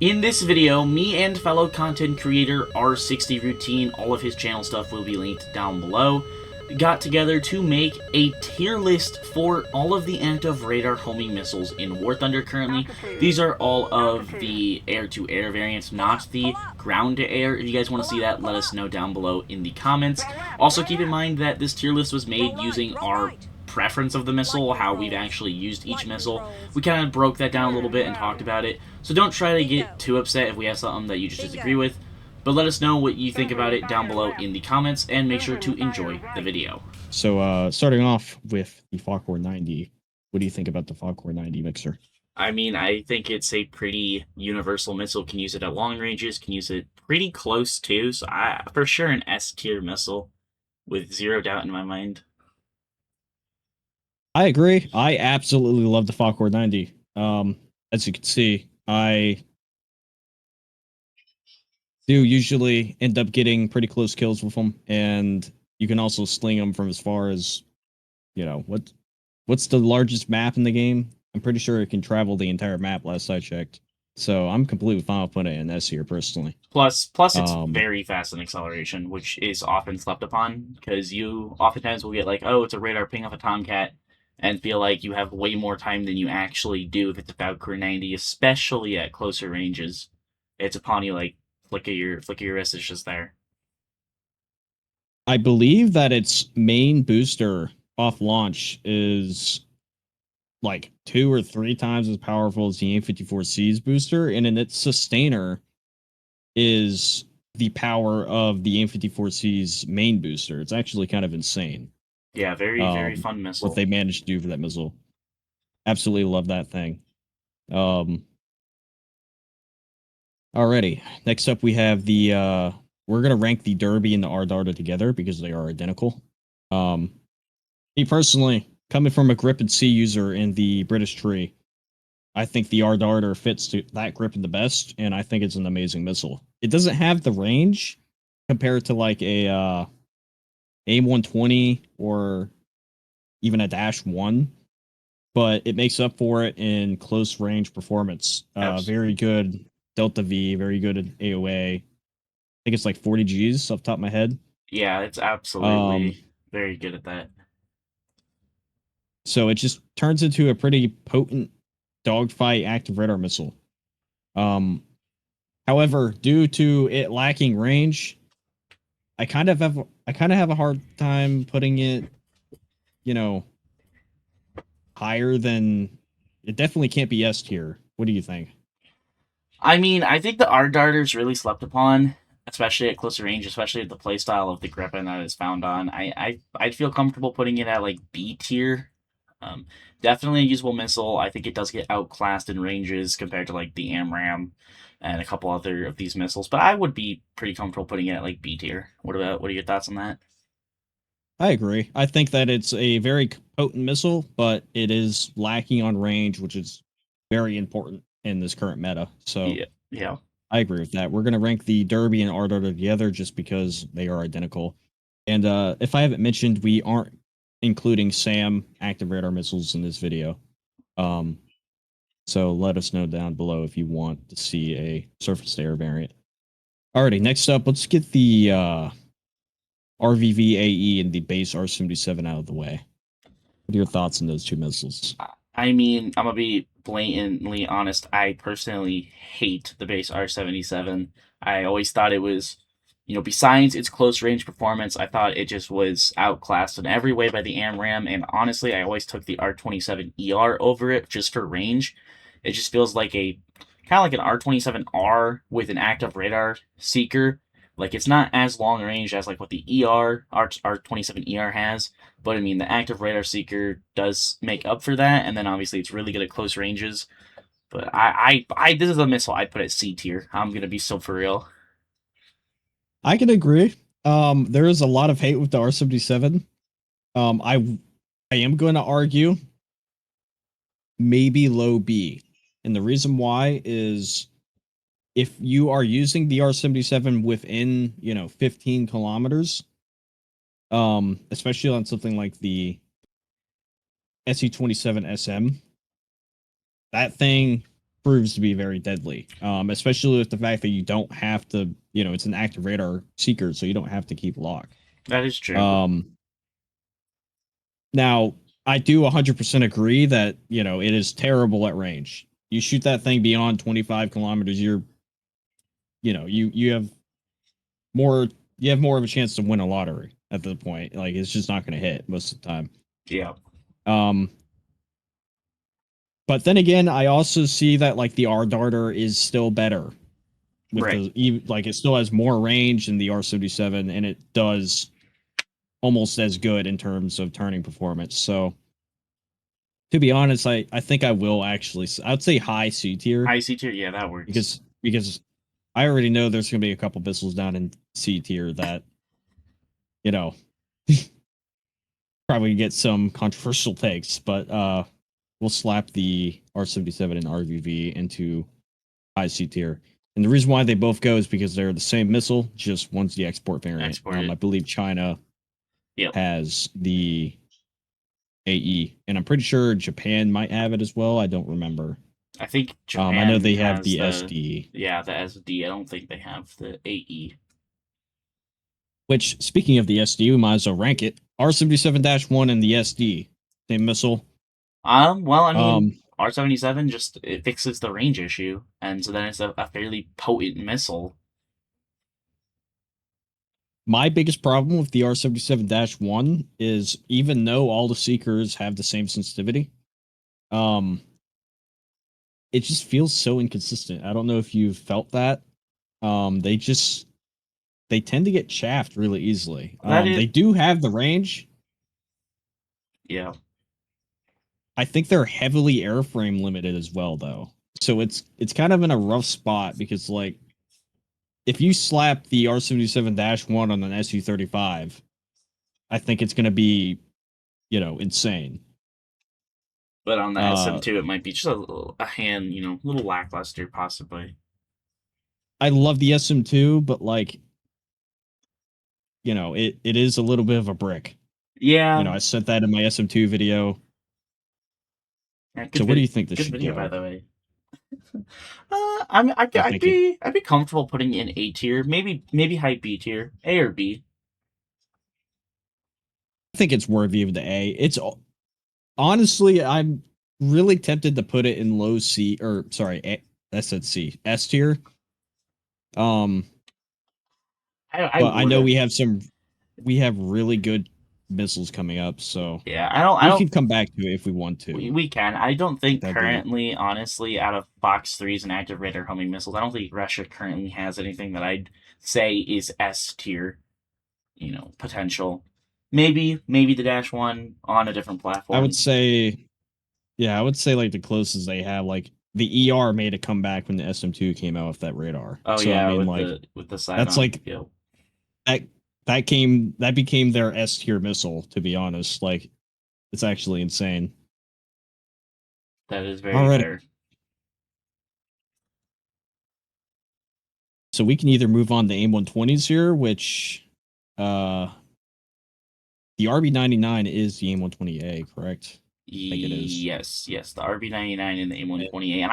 In this video, me and fellow content creator R60 Routine, all of his channel stuff will be linked down below, got together to make a tier list for all of the active radar homing missiles in War Thunder currently. These are all of the air-to-air variants, not the ground-to-air. If you guys want to see that, let us know down below in the comments. Also keep in mind that this tier list was made using our preference of the missile, how we've actually used each missile. We kind of broke that down a little bit and talked about it. So don't try to get too upset if we have something that you just disagree with, but let us know what you think about it down below in the comments, and make sure to enjoy the video. So starting off with the FOX-3 90, what do you think about the FOX-3 90 McXer? I mean, I think it's a pretty universal missile. Can use it at long ranges, can use it pretty close too. So for sure an S tier missile, with zero doubt in my mind. I agree. I absolutely love the FOX-3 90. As you can see, I do usually end up getting pretty close kills with them, and you can also sling them from as far as, what's the largest map in the game? I'm pretty sure it can travel the entire map last I checked. So I'm completely fine with putting it in S here personally. Plus it's very fast in acceleration, which is often slept upon, because you oftentimes will get like, oh, it's a radar ping off a Tomcat, and feel like you have way more time than you actually do if it's a Valkyrie 90, especially at closer ranges. It's upon you like flick of your wrist is just there. I believe that its main booster off launch is like 2 or 3 times as powerful as the AIM-54C's booster, and then its sustainer is the power of the AIM-54C's main booster. It's actually kind of insane. Yeah, very fun missile. What they managed to do for that missile. Absolutely love that thing. Alrighty. Next up we have the we're gonna rank the Derby and the R-Darter together because they are identical. Me personally, coming from a grip and C user in the British tree, I think the R-Darter fits to that grip the best, and I think it's an amazing missile. It doesn't have the range compared to like a AIM-120 or even a Dash 1, but it makes up for it in close range performance. Very good Delta V, very good at AOA. I think it's like 40 Gs off the top of my head. Yeah, it's absolutely very good at that. So it just turns into a pretty potent dogfight active radar missile. However, due to it lacking range, I kind of have a hard time putting it, higher than it definitely can't be S tier. What do you think? I mean, I think the R-Darter is really slept upon, especially at closer range, especially the playstyle of the Griffin that is found on. I'd feel comfortable putting it at like B tier. Definitely a usable missile. I think it does get outclassed in ranges compared to like the AMRAAM and a couple other of these missiles, but I would be pretty comfortable putting it at like B tier. What are your thoughts on that? I agree. I think that it's a very potent missile, but it is lacking on range, which is very important in this current meta. So yeah. I agree with that. We're going to rank the Derby and R-Darter together just because they are identical. And if I haven't mentioned, we aren't including SAM active radar missiles in this video. So let us know down below if you want to see a surface-to-air variant. Alrighty, next up, let's get the RVVAE and the base R-77 out of the way. What are your thoughts on those two missiles? I mean, I'm gonna be blatantly honest. I personally hate the base R-77. I always thought it was, besides its close range performance, I thought it just was outclassed in every way by the AMRAAM. And honestly, I always took the R-27ER over it just for range. It just feels like kind of like an R-27R with an active radar seeker. Like, it's not as long range as like what the R-27ER has, but I mean, the active radar seeker does make up for that, and then obviously it's really good at close ranges. But this is a missile I'd put at C tier. I'm gonna be so for real. I can agree. There is a lot of hate with the R-77. I am going to argue maybe low B, and the reason why is if you are using the R-77 within 15 kilometers, especially on something like the SE-27 SM, that thing proves to be very deadly, especially with the fact that you don't have to, it's an active radar seeker, so you don't have to keep lock. That is true. Now, I do 100% agree that, it is terrible at range. You shoot that thing beyond 25 kilometers, you have more of a chance to win a lottery at the point. Like, it's just not going to hit most of the time. Yeah. But then again, I also see that like the R Darter is still better with Right. it still has more range than the R77, and it does almost as good in terms of turning performance. So to be honest, I think I will actually, I'd say high C tier. High C tier, yeah, that works. Because I already know there's going to be a couple missiles down in C tier that, probably get some controversial takes, but we'll slap the R77 and RVV into high C tier. And the reason why they both go is because they're the same missile, just one's the export variant. I believe China has the AE, and I'm pretty sure Japan might have it as well. I don't remember. I think Japan I know they have the SD. Yeah, the SD. I don't think they have the AE. Which, speaking of the SD, we might as well rank it. R77-1 and the SD, same missile. Well, I mean, R77 just it fixes the range issue, and so then it's a fairly potent missile. My biggest problem with the R77-1 is even though all the seekers have the same sensitivity, it just feels so inconsistent. I don't know if you've felt that. They tend to get chaffed really easily. They do have the range. Yeah. I think they're heavily airframe limited as well, though. So it's kind of in a rough spot because, like, if you slap the R77-1 on an Su-35, I think it's going to be, insane. But on the SM2, it might be just a little lackluster, possibly. I love the SM2, but like, it is a little bit of a brick. Yeah. I said that in my SM2 video. Yeah, so what do you think this should video, go? by the way. I'd be comfortable putting in A tier, maybe high B tier, A or B. I think it's worthy of the A. It's honestly, I'm really tempted to put it in low C, or sorry, I said C, S tier. I know we have really good missiles coming up, so yeah, we can come back to it if we want to. We can. I don't think currently, honestly, out of FOX-3s and active radar homing missiles, I don't think Russia currently has anything that I'd say is S tier, potential. Maybe the Dash 1 on a different platform. I would say like the closest they have, like the ER made a comeback when the SM2 came out with that radar. Oh, so, yeah, I mean, with the side that's like that became their S tier missile, to be honest. Like, it's actually insane. That is very fair. So we can either move on to AIM-120s here, which the RB99 is the AIM-120A, correct? I think it is. Yes, the RB99 and the AIM-120A. And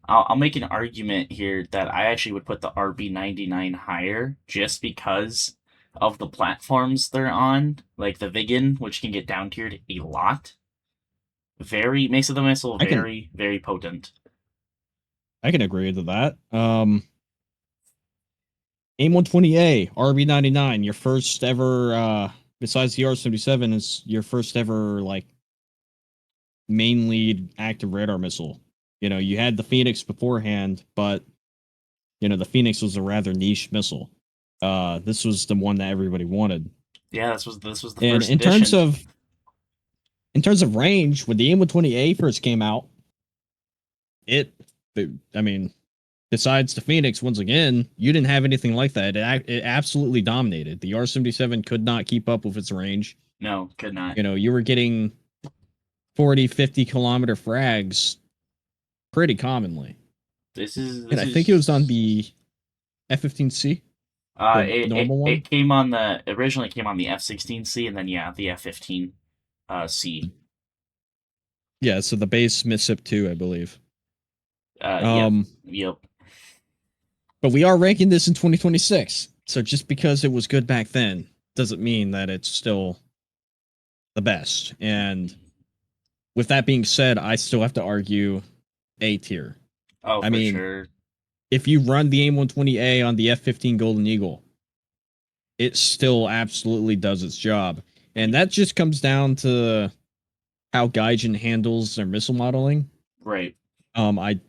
I'll make an argument here that I actually would put the RB99 higher just because of the platforms they're on, like the Viggen, which can get down tiered a lot. Makes the missile very potent. I can agree with that. AIM-120A, RB99, your first ever, besides the R77, is your first ever, like, main lead active radar missile. You had the Phoenix beforehand, but, the Phoenix was a rather niche missile. This was the one that everybody wanted. Yeah, this was the first edition. In terms of range, when the AIM-120A first came out, besides the Phoenix, once again, you didn't have anything like that. It absolutely dominated. The R77 could not keep up with its range. No, could not. You were getting 40, 50 kilometer frags pretty commonly. I think it was on the F-15C. It originally came on the F-16C, and then the F-15C. Yeah, so the base Mississippi 2, I believe. Yep, Um, yep. but we are ranking this in 2026. So just because it was good back then doesn't mean that it's still the best. And with that being said, I still have to argue A tier. Oh, I for mean, sure. if you run the AIM-120A on the F-15 Golden Eagle, it still absolutely does its job. And that just comes down to how Gaijin handles their missile modeling. Right. I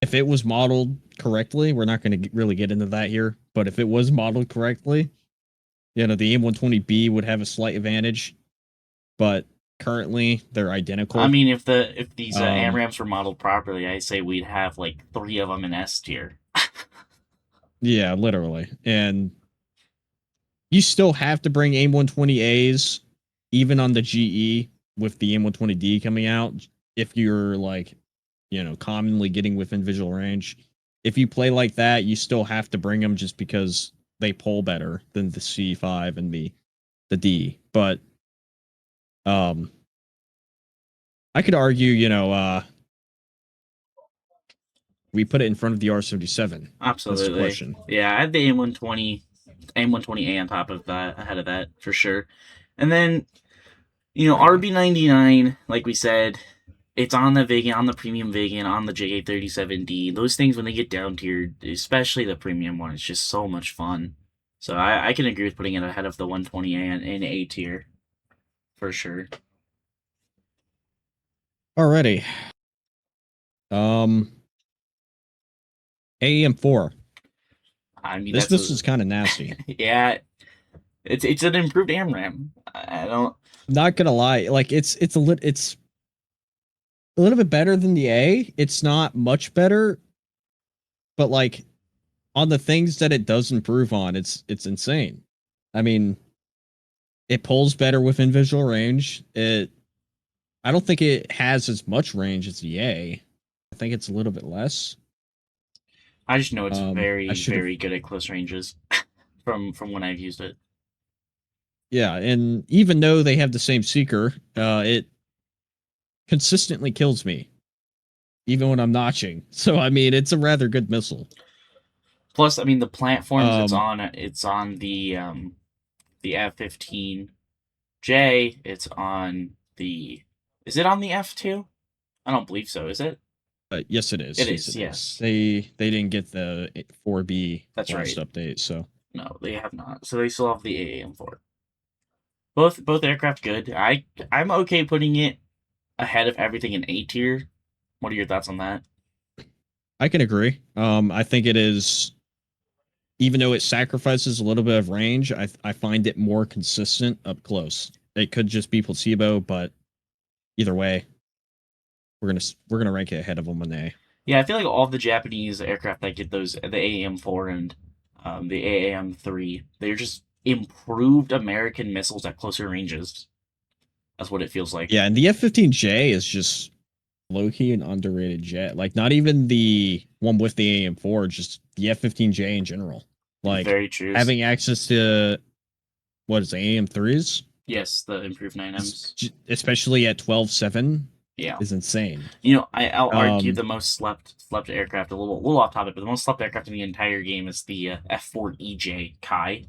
if it was modeled correctly, we're not going to really get into that here, but if it was modeled correctly, the AIM-120B would have a slight advantage, but currently they're I identical. mean, if these Um, AMRAAMs were modeled properly, I say we'd have like 3 of them in S tier. yeah, literally. And you still have to bring AIM-120As even on the GE with the AIM-120D coming out if you're like, commonly getting within visual range. If you play like that, you still have to bring them just because they pull better than the C5 and the D. But I could argue, we put it in front of the R77. That's the Absolutely. question. Yeah, I had the AIM-120A on top of that, ahead of that for sure. And then RB99, like we said, it's on the Vegan, on the premium Vegan, on the JA37D. Those things when they get down tiered, especially the premium one, it's just so much fun. So I can agree with putting it ahead of the 120A in A tier for sure. Alrighty. Um, AAM-4. I mean, This that's a missile's kind of nasty. yeah. It's an improved AMRAAM. I don't. Not gonna lie, like it's a little bit better than the A. It's not much better, but like on the things that it does improve on, it's insane. I mean, it pulls better within visual range. I don't think it has as much range as the A. I think it's a little bit less. I just know it's I very should have very good at close ranges from when I've used it. Yeah, and even though they have the same seeker, it consistently kills me, even when I'm notching. So I mean, it's a rather good missile. Plus, I mean the platforms Um, it's on the F-15J. It's on the. Is it on the F2? I don't believe so. Is it? but yes, it It is. Yes, is. it is. Yes, They didn't get the 4B that's last right. update, so No, they have not. So they still have the AAM-4. Both aircraft good. I'm okay putting it ahead of everything in A tier. What are your thoughts on that? I can agree. I think it is, even though it sacrifices a little bit of range, I find it more consistent up close. It could just be placebo, but either way, we're gonna rank it ahead of them on the A. Yeah, I feel like all the Japanese aircraft that get those, the AAM-4 and the AAM-3, they're just improved American missiles at closer ranges. That's what it feels like. Yeah, and the F-15J is just low key an underrated jet. Like not even the one with the AM4, just the F-15J in general. Like Very true. having access to what is it, AM3s, Yes, the improved 9Ms. especially at 12.7, Yeah. is insane. I'll argue Um, the most slept aircraft, a little off topic, but the most slept aircraft in the entire game is the F4EJ Kai.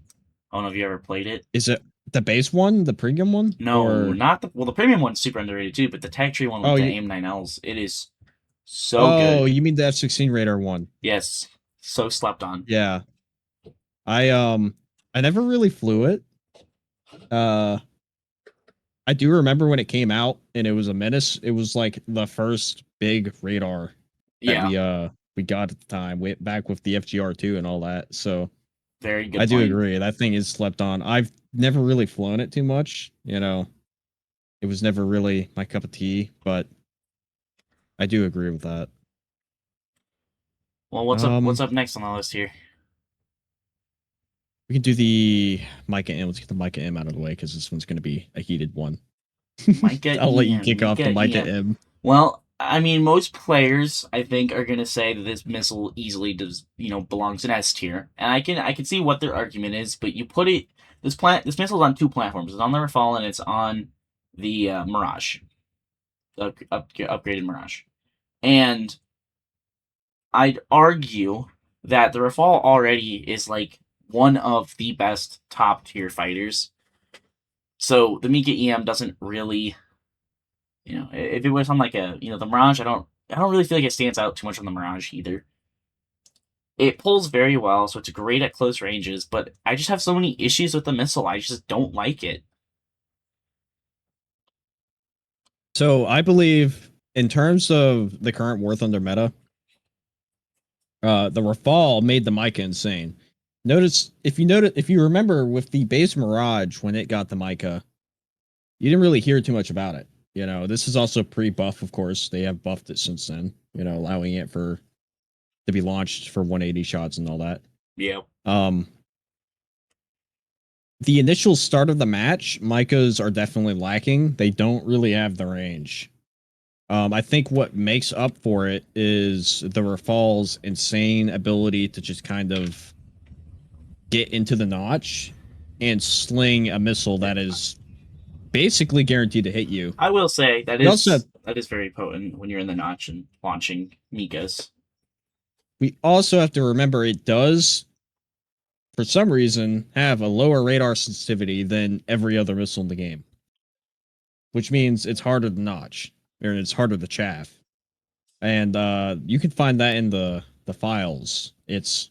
I don't know if you ever played it. is it the base one, the premium one, No, or not the well. The premium one's super underrated too, but the tag tree one with oh the you AIM-9Ls, it is so oh good. you mean the F-16 radar one? Yes, so slept on. Yeah, I I never really flew it. Uh, I do remember when it came out and it was a menace. It was like the first big radar that Yeah, we got at the time, way back with the FGR2 and all that. So very I good do point. agree. That thing is slept on. I've never really flown it too much, It was never really my cup of tea, but I do agree with that. Well, what's up? What's Um up next on the list here? we can do the MICA-M. Let's get the MICA-M out of the way because this one's gonna be a heated one. I'll let you MICA-EM, kick off the MICA-EM. MICA-M. Well, I mean, most players I think are gonna say that this missile easily does, belongs in S tier, and I can see what their argument is. But you put it this missile's on two platforms. It's on the Rafale and it's on the Mirage, upgraded Mirage, and I'd argue that the Rafale already is like one of the best top tier fighters. So the MICA-EM doesn't really, if it was on like the Mirage, I don't really feel like it stands out too much on the Mirage either. It pulls very well, so it's great at close ranges, but I just have so many issues with the missile. I just don't like it. So I believe in terms of the current War Thunder meta, the Rafale made the Micah insane. If you remember with the base Mirage when it got the Micah, you didn't really hear too much about it. This is also pre-buff, of course. They have buffed it since then, allowing it to be launched for 180 shots and all that. Yeah. The initial start of the match, Micahs are definitely lacking. They don't really have the range. I think what makes up for it is the Rafale's insane ability to just kind of get into the notch and sling a missile that is basically guaranteed to hit you. I will say that We is also have, that is very potent when you're in the notch and launching Mikas. we also have to remember it does, for some reason, have a lower radar sensitivity than every other missile in the game, which means it's harder to notch or it's harder to chaff. And you can find that in the files. It's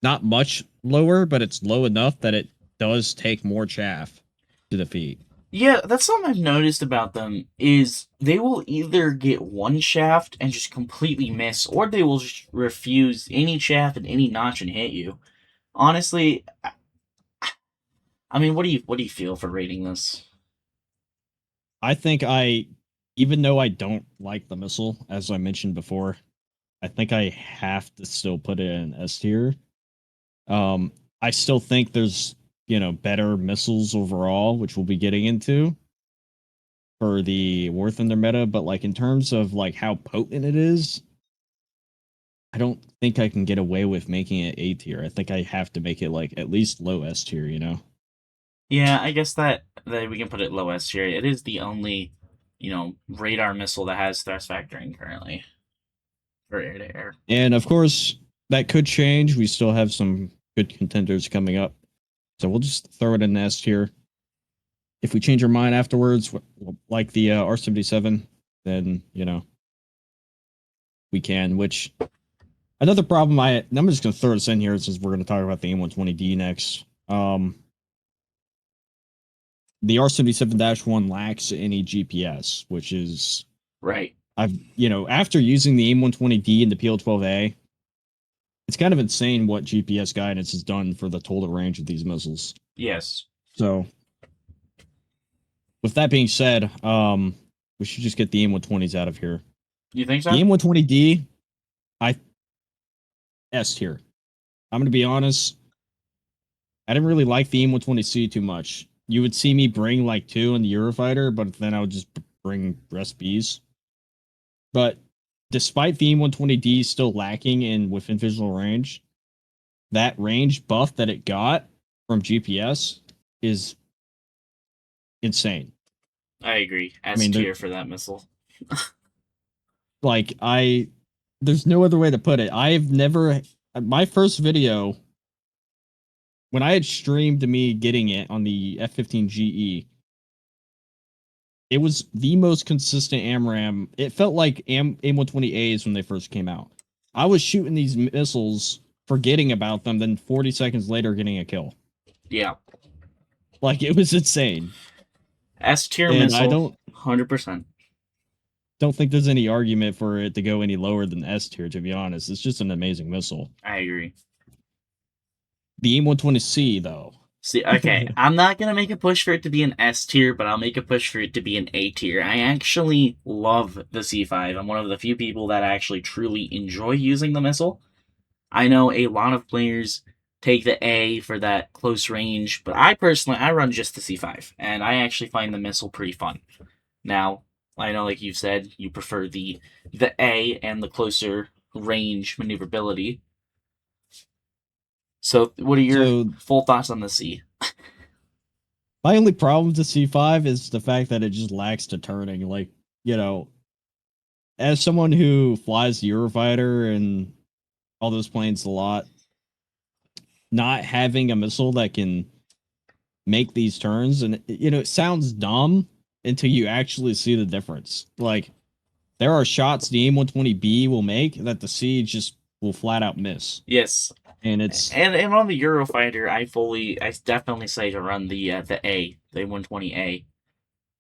not much lower, but it's low enough that it does take more chaff to defeat. Yeah, that's something I've noticed about them is they will either get one shaft and just completely miss, or they will just refuse any shaft and any notch and hit you. Honestly, I mean, what do you feel for rating this? I think even though I don't like the missile, as I mentioned before, I think I have to still put it in S tier. I still think there's, better missiles overall, which we'll be getting into for the War Thunder meta, but like in terms of like how potent it is, I don't think I can get away with making it A tier. I think I have to make it like at least low S tier. Yeah, I guess that we can put it low S tier. It is the only, radar missile that has thrust factoring currently for air to air. And of course, that could change. We still have some good contenders coming up. So we'll just throw it in S tier. If we change our mind afterwards, like the R77, then, we can, which another problem I'm just going to throw this in here since we're going to talk about the AIM-120D next. The R77-1 lacks any GPS, which is Right. after using the AIM-120D and the PL-12A, it's kind of insane what GPS guidance has done for the total range of these missiles. Yes. So, with that being said, we should just get the AIM-120s out of here. You think so? The AIM-120D, S tier. I'm going to be honest. I didn't really like the AIM-120C too much. You would see me bring like 2 in the Eurofighter, but then I would just bring rest Bs. But despite the AIM-120D still lacking in within visual range, that range buff that it got from GPS is insane. I agree. S tier for that missile. Like there's no other way to put it. My first video when I had streamed me getting it on the F-15 GE, it was the most consistent AMRAAM. It felt like AIM-120As when they first came out. I was shooting these missiles, forgetting about them, then 40 seconds later getting a kill. Yeah. Like, it was insane. S tier missile, I don't 100%. Don't think there's any argument for it to go any lower than S tier, to be honest. It's just an amazing missile. I agree. The AIM-120C, though. See, okay, I'm not gonna make a push for it to be an S tier, but I'll make a push for it to be an A tier. I actually love the C5. I'm one of the few people that actually truly enjoy using the missile. I know a lot of players take the A for that close range, but I run just the C5, and I actually find the missile pretty fun. Now, I know, like you've said, you prefer the A and the closer range maneuverability. So, what are your full thoughts on the C? My only problem with the C5 is the fact that it just lacks the turning. Like, as someone who flies the Eurofighter and all those planes a lot. Not having a missile that can make these turns, and it sounds dumb until you actually see the difference. Like there are shots the AIM-120B will make that the C just will flat out miss, Yes. and it's And on the Eurofighter, I definitely say to run the 120A.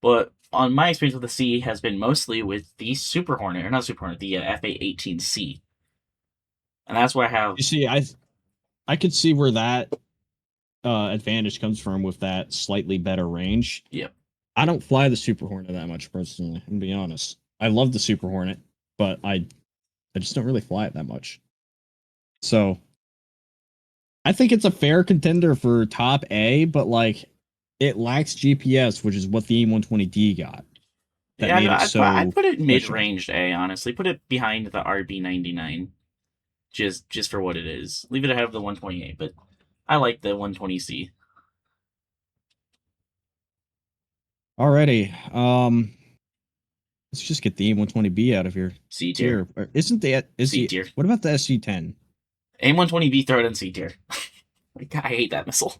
But on my experience with the C has been mostly with the Super Hornet, or not Super Hornet, the FA-18C, and that's where I have. you see, I could see where that advantage comes from with that slightly better range. Yep. I don't fly the Super Hornet that much personally, and be honest. I love the Super Hornet, but I just don't really fly it that much. So I think it's a fair contender for top A, but like it lacks GPS, which is what the AIM-120D got. That Yeah, made it I'd so put it special. mid-ranged A. Honestly, put it behind the RB-99, just for what it is. Leave it ahead of the 128, but I like the 120C. Alrighty. Let's just get the AIM-120B out of here. C tier. Isn't the C tier. what about the SC-10? AIM-120B, throw it in C tier. I hate that missile.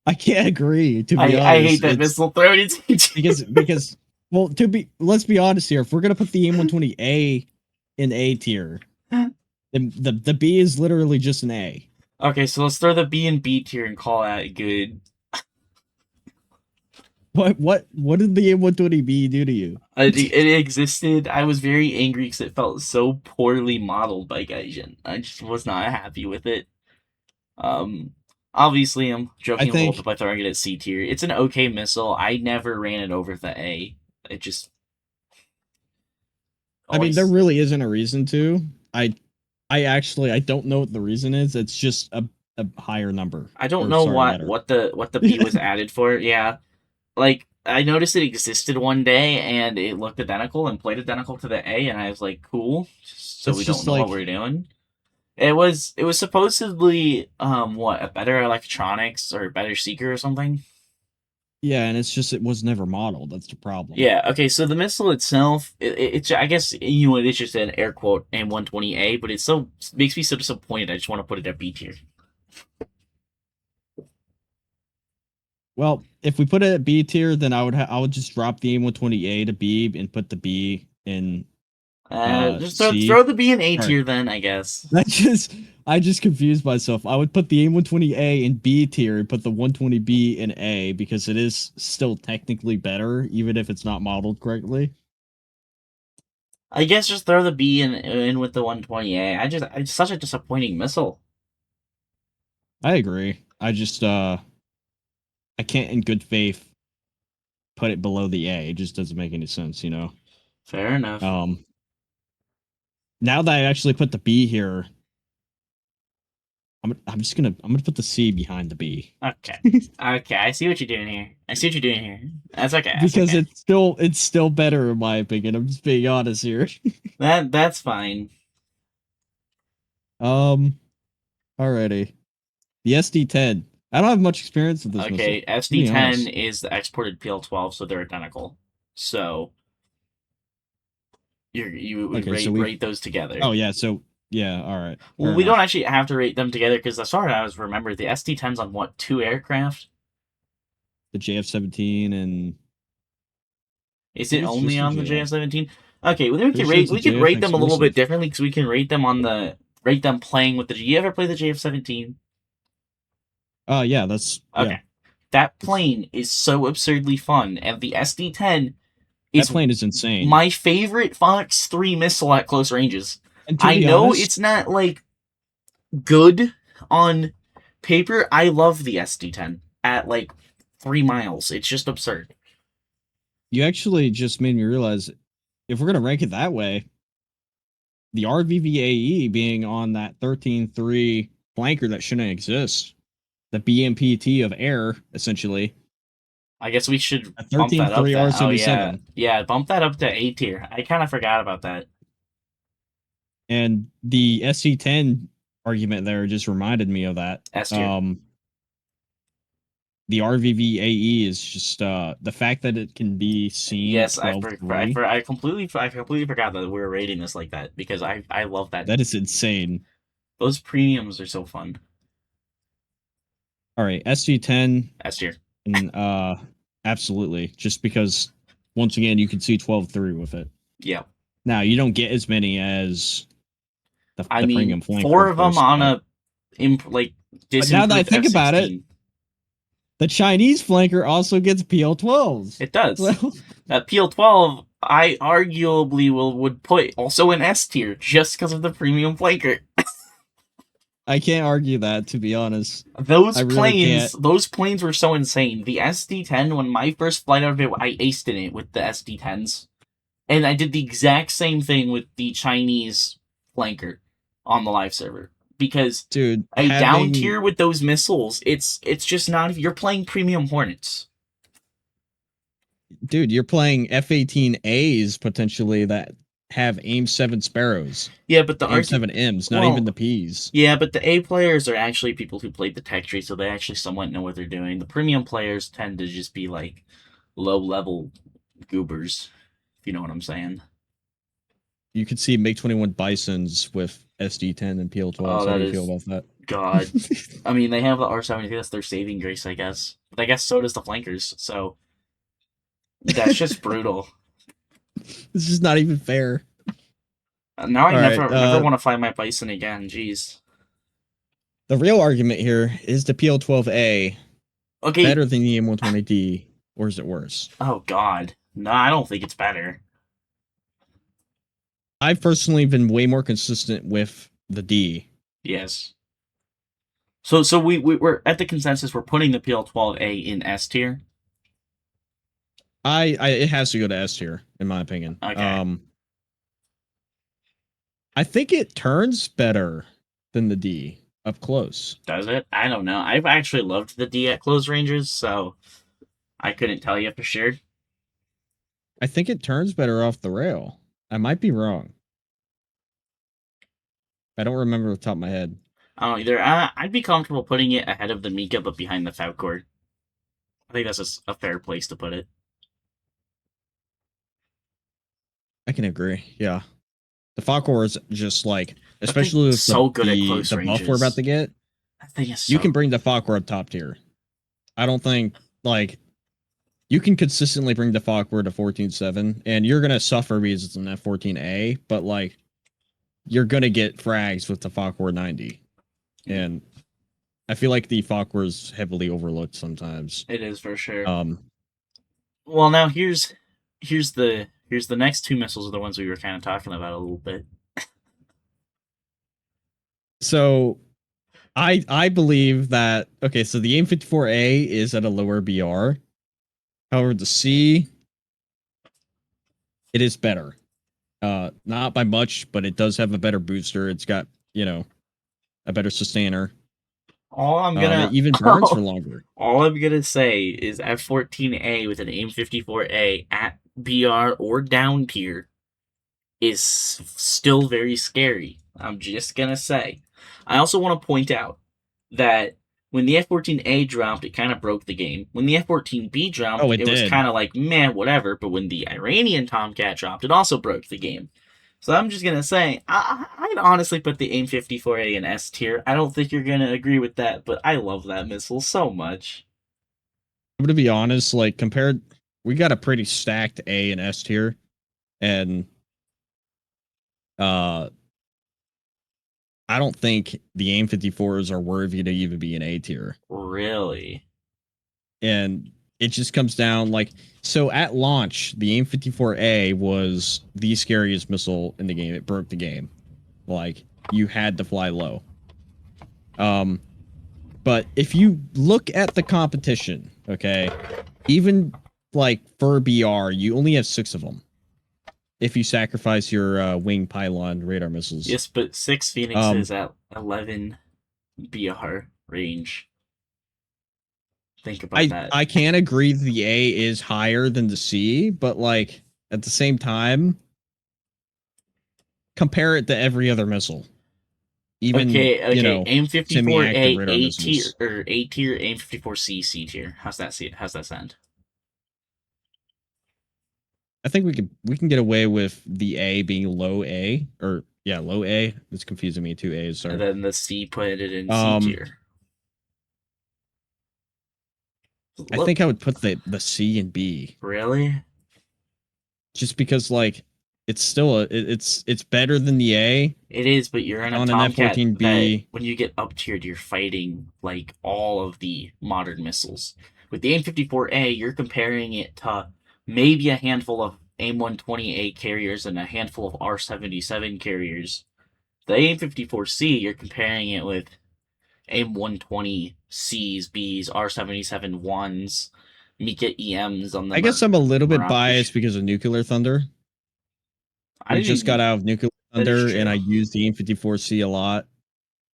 I can't agree, to be honest. I hate that missile. Throw it in C tier. because well, let's be honest here. If we're gonna put the AIM-120A in A tier, then the B is literally just an A. Okay, so let's throw the B in B tier and call that good. What did the AIM-120B do to you? It existed. I was very angry because it felt so poorly modeled by Gaijin. I just was not happy with it. Um, Obviously, I'm joking a little bit by throwing it at C tier. It's an okay missile. I never ran it over the A. It just. I mean, there really isn't a reason to. I don't know what the reason is. It's just a higher number. I don't know what the B was added for. Yeah, like I noticed it existed one day and it looked identical and played identical to the A, and I was like, cool. So we don't know what we're doing. It was supposedly what, a better electronics or better seeker or something. Yeah, and it's just it was never modeled. That's the problem. Yeah. Okay. So the missile itself, it's I guess it's just an air quote AIM-120A, but it makes me so disappointed. I just want to put it at B tier. Well, if we put it at B tier, then I would just drop the AIM-120A to B and put the B in. Just throw the B in A tier then, I guess. I just confused myself. I would put the AIM-120A in B tier and put the 120B in A because it is still technically better, even if it's not modeled correctly. I guess just throw the B in with the 120A. It's such a disappointing missile. I agree. I can't in good faith put it below the A. It just doesn't make any sense, Fair enough. Now that I actually put the B here, I'm gonna put the C behind the B. Okay. Okay, I see what you're doing here. That's okay. Because it's still better in my opinion. I'm just being honest here. That's fine. Alrighty. The SD-10. I don't have much experience with this. Okay, SD-10 is the exported PL-12, so they're identical. So you rate those together. Oh yeah, so yeah, all right. Well, we don't actually have to rate them together because as far as I remember, the SD-10's on what, 2 aircraft? The JF-17 and is it only on the JF-17? Okay, well then we can rate them a little bit differently because we can rate them playing with the. You ever play the JF-17? Yeah, that's okay. Yeah. That plane is so absurdly fun, and the SD-10 that plane is insane. My favorite FOX-3 missile at close ranges. I know it's not like good on paper. I love the SD-10 at like 3 miles. It's just absurd. You actually just made me realize if we're gonna rank it that way, the RVVAE being on that 13.3 flanker that shouldn't exist, the BMPT of air essentially. I guess we should bump that up. Yeah, bump that up to A tier. I kind of forgot about that. And the SC-10 argument there just reminded me of that. S tier. the RVVAE is just the fact that it can be seen at Yes, 12.3. I completely forgot that we were rating this like that because I love that. That is insane. Those premiums are so fun. All right, SG10 S tier. and absolutely, just because once again you can see 12.3 with it. Yeah. Now you don't get as many as I the mean, premium flanker, four of of them course. on a like But now that I disimproved think about it, F16. the Chinese flanker also gets PL12s. It does. Well, That PL12, I arguably would put also in S tier just because of the premium flanker. I can't argue that, to be honest. I Those really planes, can't. those planes were so insane. The SD10, when my first flight out of it, I aced in it with the SD10s, and I did the exact same thing with the Chinese flanker on the live server because Dude, a down having tier with those missiles, it's just not. You're playing premium Hornets. dude, you're playing F-18As potentially that have AIM-7 Sparrows, Yeah, but the AIM-7Ms, not even the Ps. yeah, but the A players are actually people who played the tech tree, so they actually somewhat know what they're doing. The premium players tend to just be like low level goobers, if you know what I'm saying. You could see MiG-21 Bisons with SD-10 and Oh, PL-12s. How do that you feel is about God. that? I mean, they have the R-70. That's their saving grace, I guess. But I guess so does the flankers. So that's just brutal. This is not even fair. Now I All right. never want to fly my Bison again. Jeez. The real argument here is the PL-12A Okay. better than the AIM-120D, or is it worse? Oh God. No, I don't think it's better. I've personally been way more consistent with the D. Yes. So we're at the consensus. We're putting the PL-12A in S tier. I it has to go to S tier, in my opinion. Okay. I think it turns better than the D up close. Does it? I don't know. I've actually loved the D at close ranges, so I couldn't tell you for sure. I think it turns better off the rail. I might be wrong. I don't remember off the top of my head. I don't either. I'd be comfortable putting it ahead of the MICA, but behind the Falcor. I think that's a fair place to put it. I can agree. Yeah. The Falcor is just like, That thing's especially with so good at close the buff we're about ranges. to get, That thing is so. you can bring the Falcor up top tier. I don't think, like, you can consistently bring the Falcor to 14.7, and you're going to suffer because it's an F-14A, but, like, you're going to get frags with the Falcor 90. And I feel like the Falcor is heavily overlooked sometimes. It is for sure. Well, now here's the next two missiles are the ones we were kind of talking about a little bit. So I believe that so the AIM-54A is at a lower BR. However, the C, it is better. Not by much, but it does have a better booster. It's got, a better sustainer. All I'm gonna it even burns for longer. All I'm gonna say is F-14A with an AIM-54A at BR or down tier is still very scary. I'm just gonna say. I also want to point out that when the F-14A dropped, it kind of broke the game. When the F-14B dropped, it was kind of like, meh, whatever. But when the Iranian Tomcat dropped, it also broke the game. So I'm just going to say, I'd honestly put the AIM-54A in S tier. I don't think you're going to agree with that, but I love that missile so much. To be honest, like, we got a pretty stacked A and S tier. And I don't think the AIM-54s are worthy to even be an A tier. Really? And it just comes down so at launch, the AIM-54A was the scariest missile in the game. It broke the game. Like, you had to fly low. But if you look at the competition, okay, even for BR, you only have 6 of them. If you sacrifice your wing pylon radar missiles. Yes, but 6 Phoenixes at 11 BR range. Think about that. I can agree the A is higher than the C, but at the same time, compare it to every other missile. even Okay. AIM-54A semi-active radar A tier missiles. or A tier, AIM-54C C tier. How's that sound? I think we can get away with the A being low A, or yeah, low A. It's confusing me. Two A's, And sorry. then the C put it in C Um, tier. I Look, think I would put the C and B, really? just because like it's still it's better than the A. It is, but you're in a On an Tomcat that F-14B. when you get up tiered, you're fighting like all of the modern missiles. With the AIM-54A, you're comparing it to maybe a handful of AIM-120A carriers and a handful of R-77 carriers. The AIM-54C, you're comparing it with AIM-120Cs, Bs, R-77 1s, MICA-EMs on the I guess I'm a little bit Mirage. biased because of Nuclear Thunder. I We just got didn't. out of Nuclear That is Thunder, and true. I used the AIM-54C a lot.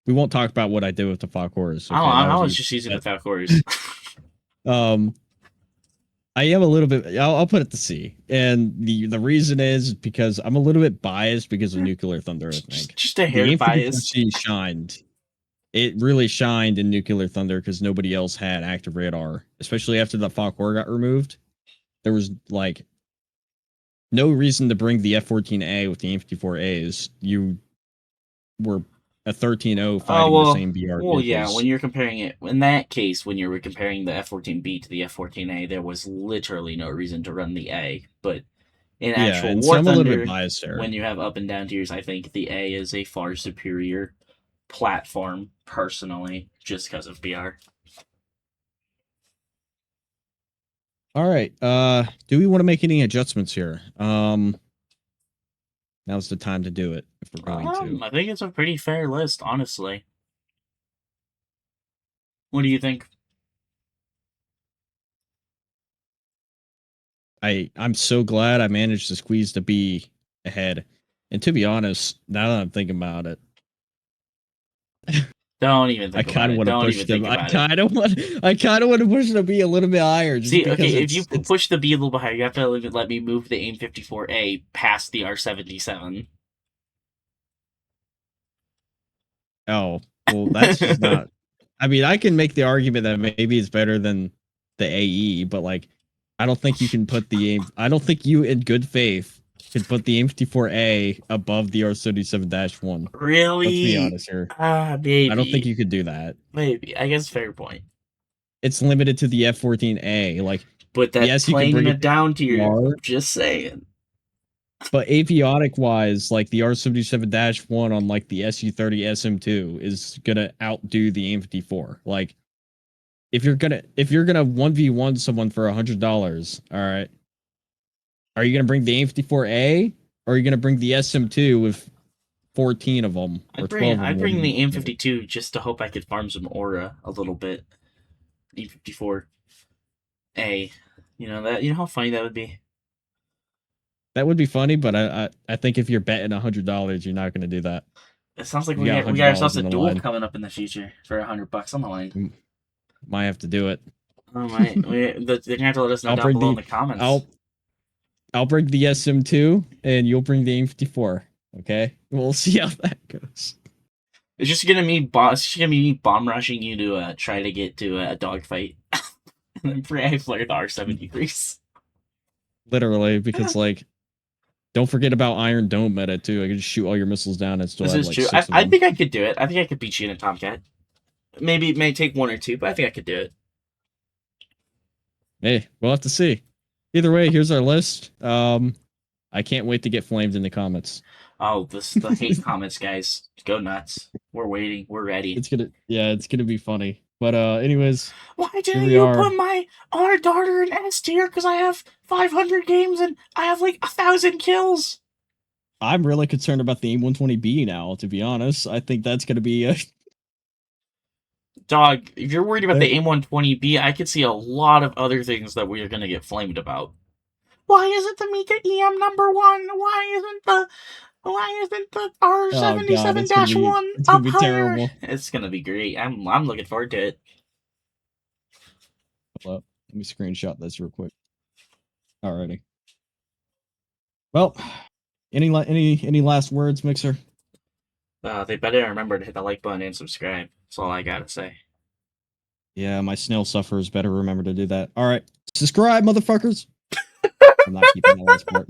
We won't talk about what I did with the Fox-3. I don't know, Okay, that I was was easy. just using the Falcors. Um, I am a little bit. I'll put it to C, and the reason is because I'm a little bit biased because of Nuclear Thunder. I think Just a the hair biased. AIM-54C shined. It really shined in Nuclear Thunder because nobody else had active radar, especially after the Fox-4 got removed. There was like no reason to bring the F-14A with the AIM-54As. You were a 13-0 Oh fighting the same BR yeah. When vehicles. you're comparing it, in that case, when you were comparing the F-14B to the F-14A, there was literally no reason to run the A. But in Yeah, actual and so War I'm a little bit Thunder, biased there. when you have up and down tiers, I think the A is a far superior platform, personally, just because of BR. All right. Do we want to make any adjustments here? Now's the time to do it if we're going to. I think it's a pretty fair list, honestly. What do you think? I'm so glad I managed to squeeze the B ahead. And to be honest, now that I'm thinking about it, Don't even I think about kind of it. want to Don't push even them. think about it. I kind of want to push the B a little bit higher, just See, because okay, if you it's. push the B a little bit higher, you have to let me move the AIM-54A past the R-77. Oh, well, that's just not. I mean, I can make the argument that maybe it's better than the AE, but like, I don't think you can put the aim. I don't think you, in good faith, could put the AIM-54A above the R-77-1. Let's be Really? honest here. I don't think Maybe. you could do that. Maybe. I guess fair point. It's limited to the F-14A. Like, But that's yes, you can playing in bring a it down to tier. AR, Just saying. but aviotic wise, like the R-77-1 on like the Su-30 SM-2 is gonna outdo the AIM-54. Like, if you're gonna 1v1 someone for $100, all right, are you gonna bring the AIM-54A or are you gonna bring the SM-2 with 14 of them or 12 of I'd them? bring the AIM-52 just to hope I could farm some aura a little bit. AIM-54A. You know how funny that would be? That would be funny, but I think if you're betting $100, you're not gonna do that. It sounds like You got we got $100 ourselves a on the duel line. coming up in the future for $100 on the line. Might have to do it. Oh my! They're gonna have to let us know I'll down bring below in the the comments. I'll I'll bring the SM-2 and you'll bring the AIM-54. Okay, we'll see how that goes. It's just gonna be me bomb rushing you to try to get to a dogfight, and then I flare the R-73s. Literally, because like, don't forget about Iron Dome meta too. I can just shoot all your missiles down and still This have is like true. six of I them. think I could do it. I think I could beat you in a Tomcat. Maybe it may take one or two, but I think I could do it. Hey, we'll have to see. Either way, here's our list. I can't wait to get flamed in the comments. Oh, the hate comments, guys. Go nuts. We're waiting. We're ready. It's gonna be funny. But anyways, Why here didn't we you put are. my R Darter in S tier? Because I have 500 games and I have like 1,000 kills. I'm really concerned about the AIM-120B now. To be honest, I think that's gonna be a. Dog, if you're worried about the AIM-120B, I could see a lot of other things that we are going to get flamed about. Why isn't the MICA-EM number one? Why isn't the Oh god, R77-1 it's gonna up be higher? terrible. It's gonna be great. I'm looking forward to it. Hold up. Let me screenshot this real quick. Alrighty. Well, any last words, McXer? They better remember to hit the like button and subscribe. That's all I gotta say. Yeah, my snail sufferers better remember to do that. All right, subscribe, motherfuckers. I'm not keeping that last part.